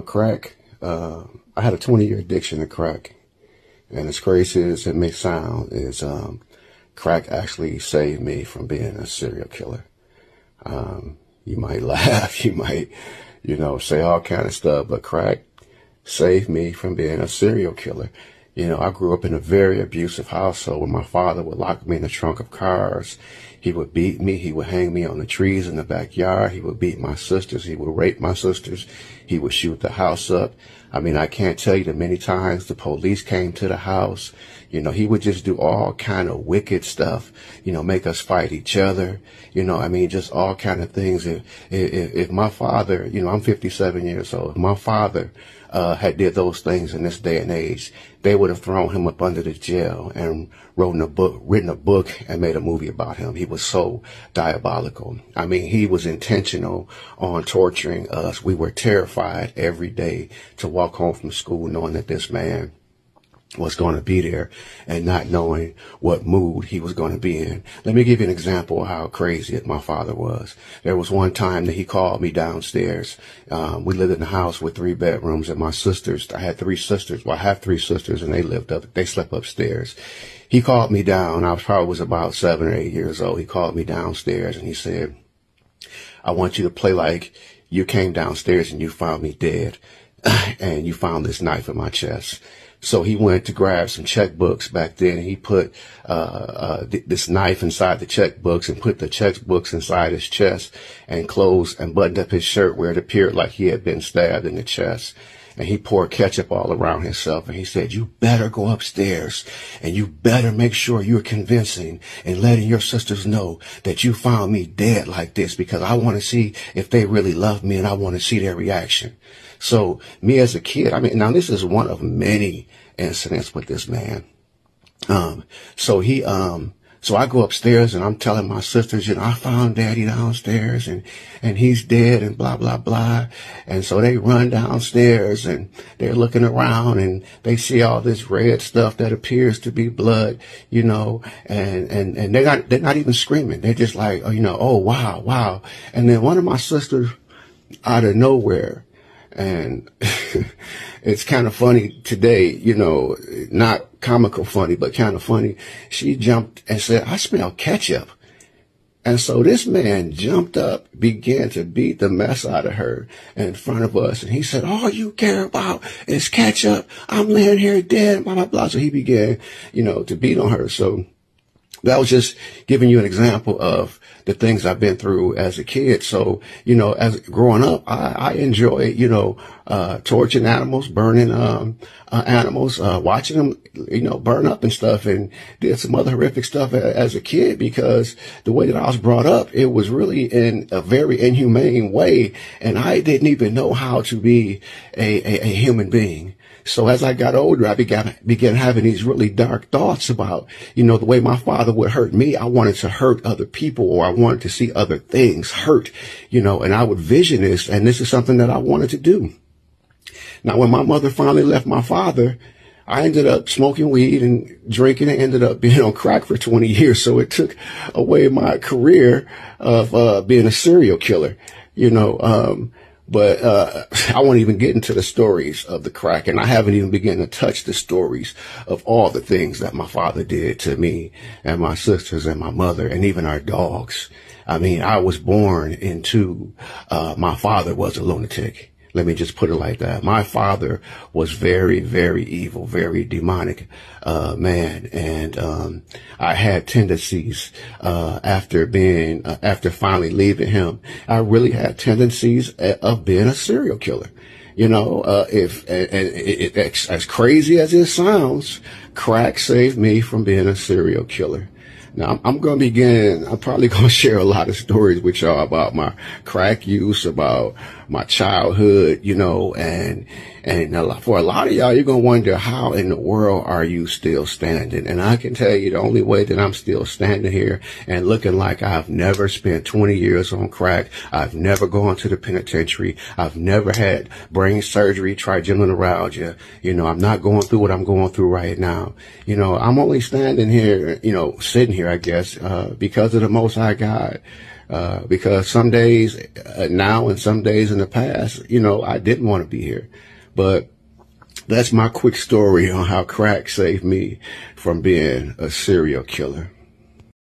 Crack, I had a 20-year addiction to crack. And as crazy as it may sound, crack actually saved me from being a serial killer. You might laugh, you might, say all kind of stuff, but crack saved me from being a serial killer. I grew up in a very abusive household where my father would lock me in the trunk of cars. He would beat me. He would hang me on the trees in the backyard. He would beat my sisters. He would rape my sisters. He would shoot the house up. I can't tell you the many times the police came to the house. He would just do all kind of wicked stuff, make us fight each other, just all kind of things. If my father, I'm 57 years old, if my father had did those things in this day and age, they would have thrown him up under the jail and written a book and made a movie about him. He was so diabolical. He was intentional on torturing us. We were terrified every day to walk home from school knowing that this man was going to be there and not knowing what mood he was going to be in. Let me give you an example of how crazy my father was. There was one time that he called me downstairs. We lived in a house with 3 bedrooms, and my sisters, I had 3 sisters. Well, I have 3 sisters, and they slept upstairs. He called me down. I was about 7 or 8 years old. He called me downstairs and he said, I want you to play like you came downstairs and you found me dead and you found this knife in my chest. So he went to grab some checkbooks back then. He put this knife inside the checkbooks and put the checkbooks inside his chest and closed and buttoned up his shirt where it appeared like he had been stabbed in the chest. And he poured ketchup all around himself. And he said, you better go upstairs and you better make sure you're convincing and letting your sisters know that you found me dead like this, because I want to see if they really love me and I want to see their reaction. So me as a kid, now this is one of many incidents with this man. So I go upstairs and I'm telling my sisters, I found daddy downstairs and he's dead and blah, blah, blah. And so they run downstairs and they're looking around and they see all this red stuff that appears to be blood, and they're not even screaming. They're just like, oh, wow, wow. And then one of my sisters out of nowhere, and it's kind of funny today, not comical funny, but kind of funny. She jumped and said, I smell ketchup. And so this man jumped up, began to beat the mess out of her in front of us. And he said, all you care about is ketchup. I'm laying here dead, blah, blah, blah. So he began, to beat on her. So that was just giving you an example of the things I've been through as a kid. So, as growing up, I enjoy, torturing animals, burning, animals, watching them, burn up and stuff, and did some other horrific stuff as a kid, because the way that I was brought up, it was really in a very inhumane way. And I didn't even know how to be a human being. So as I got older, I began having these really dark thoughts about, the way my father would hurt me. I wanted to hurt other people, or I wanted to see other things hurt, and I would vision this, and this is something that I wanted to do. Now, when my mother finally left my father, I ended up smoking weed and drinking and ended up being on crack for 20 years. So it took away my career of being a serial killer, But I won't even get into the stories of the crack, and I haven't even begun to touch the stories of all the things that my father did to me and my sisters and my mother and even our dogs. I was born into, my father was a lunatic. Let me just put it like that. My father was very, very evil, very demonic, man. And, I had tendencies, after finally leaving him, I really had tendencies of being a serial killer. As crazy as it sounds, crack saved me from being a serial killer. Now, I'm probably going to share a lot of stories with y'all about my crack use, about my childhood, and for a lot of y'all, you're going to wonder, how in the world are you still standing? And I can tell you the only way that I'm still standing here and looking like I've never spent 20 years on crack. I've never gone to the penitentiary. I've never had brain surgery, trigeminal neuralgia. I'm not going through what I'm going through right now. I'm only standing here, sitting here, I guess, because of the Most High God. Because some days now and some days in the past, you know, I didn't want to be here. But that's my quick story on how crack saved me from being a serial killer.